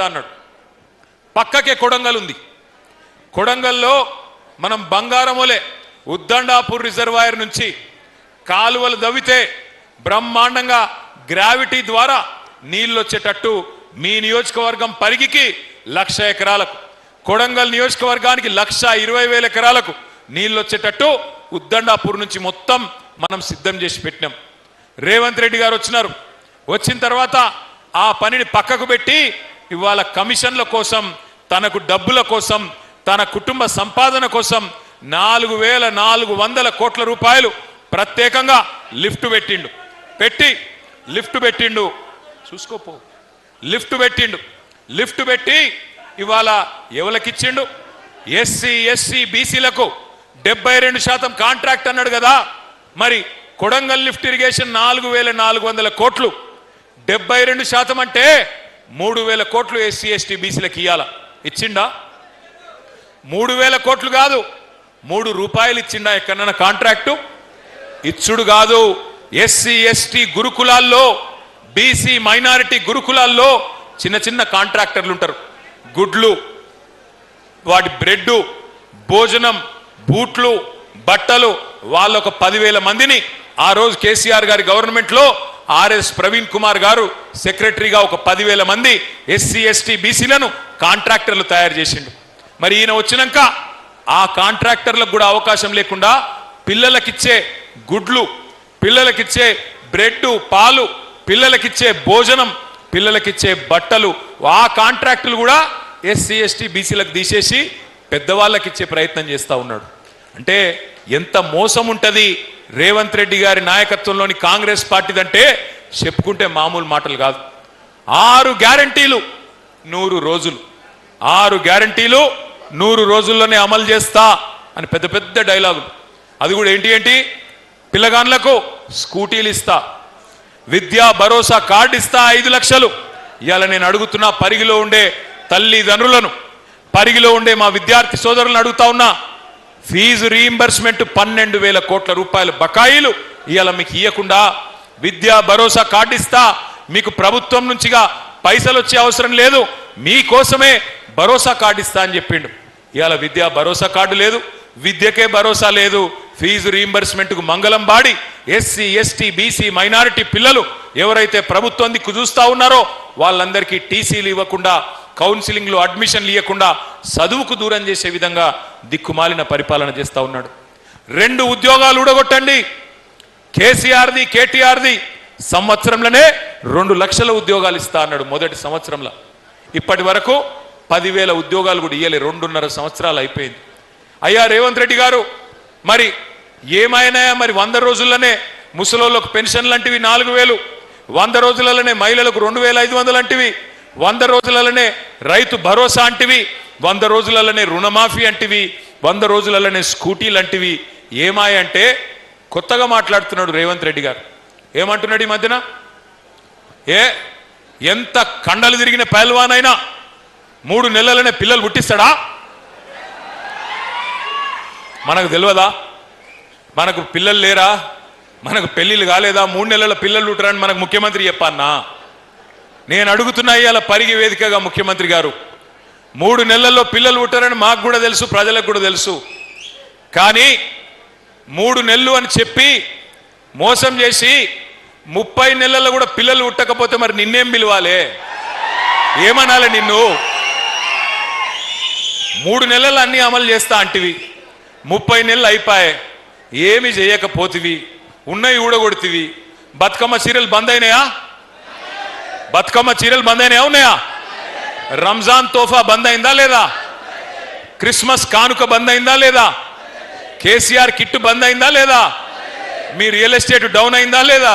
ఇస్తా అన్నాడు. పక్కకే కొడంగల్ ఉంది. కొడంగల్లో మనం బంగారమోలే ఉద్దండాపూర్ రిజర్వాయర్ నుంచి కాలువలు దవ్వితే బ్రహ్మాండంగా గ్రావిటీ ద్వారా నీళ్ళు వచ్చేటట్టు మీ నియోజకవర్గం పరిగికి 1,00,000 ఎకరాలకు, కొడంగల్ నియోజకవర్గానికి 1,20,000 ఎకరాలకు నీళ్ళు వచ్చేటట్టు ఉద్దండాపూర్ నుంచి మొత్తం మనం సిద్ధం చేసి పెట్టినాం. రేవంత్ రెడ్డి గారు వచ్చినారు. వచ్చిన తర్వాత ఆ పనిని పక్కకు పెట్టి ఇవాళ కమిషన్ల కోసం, తనకు డబ్బుల కోసం, తన కుటుంబ సంపాదన కోసం 4,400 కోట్ల రూపాయలు ప్రత్యేకంగా లిఫ్ట్ పెట్టిండు. చూసుకోపో, లిఫ్ట్ పెట్టి ఇవాళ ఎవరికిచ్చిండు? ఎస్సీ ఎస్సీ బీసీలకు 72% కాంట్రాక్ట్ అన్నాడు కదా. మరి కొడంగల్ లిఫ్ట్ ఇరిగేషన్ 4,400 కోట్లు, 72% అంటే 3,000 కోట్లు ఎస్సీ ఎస్టీ బీసీలకు ఇయ్యాల. ఇచ్చిండా? 3,000 కోట్లు కాదు, 3 రూపాయలు ఇచ్చిండా ఎక్కడన్నా కాంట్రాక్టు? ఇచ్చుడు కాదు. ఎస్సీ ఎస్టీ గురుకులాల్లో, బీసీ మైనారిటీ గురుకులాల్లో చిన్న చిన్న కాంట్రాక్టర్లు ఉంటారు. గుడ్లు, వాటి బ్రెడ్, భోజనం, బూట్లు, బట్టలు, వాళ్ళ ఒక 10,000 మందిని ఆ రోజు కేసీఆర్ గారి గవర్నమెంట్ లో ఆర్ఎస్ ప్రవీణ్ కుమార్ గారు సెక్రటరీగా ఒక 10,000 మంది ఎస్సీ ఎస్టీ బీసీలను కాంట్రాక్టర్లు తయారు చేసిండు. మరి ఈయన వచ్చినాక ఆ కాంట్రాక్టర్లకు కూడా అవకాశం లేకుండా పిల్లలకిచ్చే గుడ్లు, పిల్లలకిచ్చే బ్రెడ్, పాలు, పిల్లలకిచ్చే భోజనం, పిల్లలకిచ్చే బట్టలు, ఆ కాంట్రాక్టులు కూడా ఎస్సీ ఎస్టీ బీసీలకు తీసేసి పెద్దవాళ్ళకి ఇచ్చే ప్రయత్నం చేస్తూ ఉన్నాడు. అంటే ఎంత మోసం ఉంటుంది రేవంత్ రెడ్డి గారి నాయకత్వంలోని కాంగ్రెస్ పార్టీదంటే చెప్పుకుంటే మామూలు మాటలు కాదు. 6 గ్యారంటీలు 100 రోజులు, 6 గ్యారంటీలు 100 రోజుల్లోనే అమలు చేస్తా అని పెద్ద పెద్ద డైలాగులు. అది కూడా ఏంటి? పిల్లగాన్లకు స్కూటీలు ఇస్తా, విద్యా భరోసా కార్డు ఇస్తా 5 లక్షలు. ఇవాళ నేను అడుగుతున్నా పరిగిలో ఉండే తల్లిదండ్రులను, పరిగిలో ఉండే మా విద్యార్థి సోదరులను అడుగుతా ఉన్నా, ఫీజు రీయింబర్స్మెంట్ 12,000 కోట్ల రూపాయలు బకాయిలు ఇవాళ మీకు ఇవ్వకుండా విద్యా భరోసా కార్డు ఇస్తా, మీకు ప్రభుత్వం నుంచిగా పైసలు వచ్చే అవసరం లేదు, మీకోసమే భరోసా కార్డు ఇస్తా అని చెప్పిండు. ఇవాళ విద్యా భరోసా కార్డు లేదు, విద్యకే భరోసా లేదు. ఫీజు రీయింబర్స్మెంట్కు మంగళం body SC ST BC minority పిల్లలు ఎవరైతే ప్రభుత్వం దిక్కు చూస్తా ఉన్నారో వాళ్ళందరికీ టీసీలు ఇవ్వకుండా, కౌన్సిలింగ్లో అడ్మిషన్లు ఇవ్వకుండా చదువుకు దూరం చేసే విధంగా దిక్కుమాలిన పరిపాలన చేస్తూ ఉన్నాడు. 2 ఉద్యోగాలు ఊడగొట్టండి. కేసీఆర్ది కేటీఆర్ది సంవత్సరంలోనే 2 లక్షల ఉద్యోగాలు ఇస్తా అన్నాడు మొదటి సంవత్సరంలో. ఇప్పటి వరకు 10,000 ఉద్యోగాలు కూడా ఇయ్యలే. 2.5 సంవత్సరాలు అయిపోయింది. అయ్యా రేవంత్ రెడ్డి గారు, మరి ఏమైనా మరి 100 రోజుల్లోనే ముసలోళ్ళకు పెన్షన్లు అంటివి 4,000, 100 రోజులలోనే మహిళలకు 2,500 అంటివి, 100 రోజులలోనే రైతు భరోసా అంటివి, 100 రోజులలోనే రుణమాఫీ అంటివి, 100 రోజులలోనే స్కూటీలు అంటివి. ఏమాయంటే కొత్తగా మాట్లాడుతున్నాడు రేవంత్ రెడ్డి గారు. ఏమంటున్నాడు ఈ మధ్యన? ఎంత కండలు తిరిగిన పహల్వానైనా 3 నెలలనే పిల్లలు పుట్టిస్తాడా? మనకు తెలియదా? మనకు పిల్లలు లేరా? మనకు పెళ్లిళ్ళు కాలేదా? 3 నెలల పిల్లలు పుట్టరని మనకు ముఖ్యమంత్రి చెప్పన్నా? నేను అడుగుతున్నా ఇవాళ పరిగి వేదికగా ముఖ్యమంత్రి గారు, 3 నెలల్లో పిల్లలు పుట్టారని మాకు కూడా తెలుసు, ప్రజలకు కూడా తెలుసు. కానీ 3 నెలలు అని చెప్పి మోసం చేసి 30 నెలల్లో కూడా పిల్లలు పుట్టకపోతే మరి నిన్నేం పిలవాలి? ఏమనాలి నిన్ను? 3 నెలలు అన్ని అమలు చేస్తా అంటివి, 30 నెలలు అయిపోయాయి, ఏమి చేయకపోతివి, ఉన్నాయి ఊడగొడితివి. బతుకమ్మ చీరలు బంద్ అయినాయా? బతుకమ్మ చీరలు బంద్ అయినాయా? ఉన్నాయా? రంజాన్ తోఫా బంద్ అయిందా లేదా? క్రిస్మస్ కానుక బంద్ అయిందా లేదా? కేసీఆర్ కిట్టు బంద్ అయిందా లేదా? మీ రియల్ ఎస్టేట్ డౌన్ అయిందా లేదా?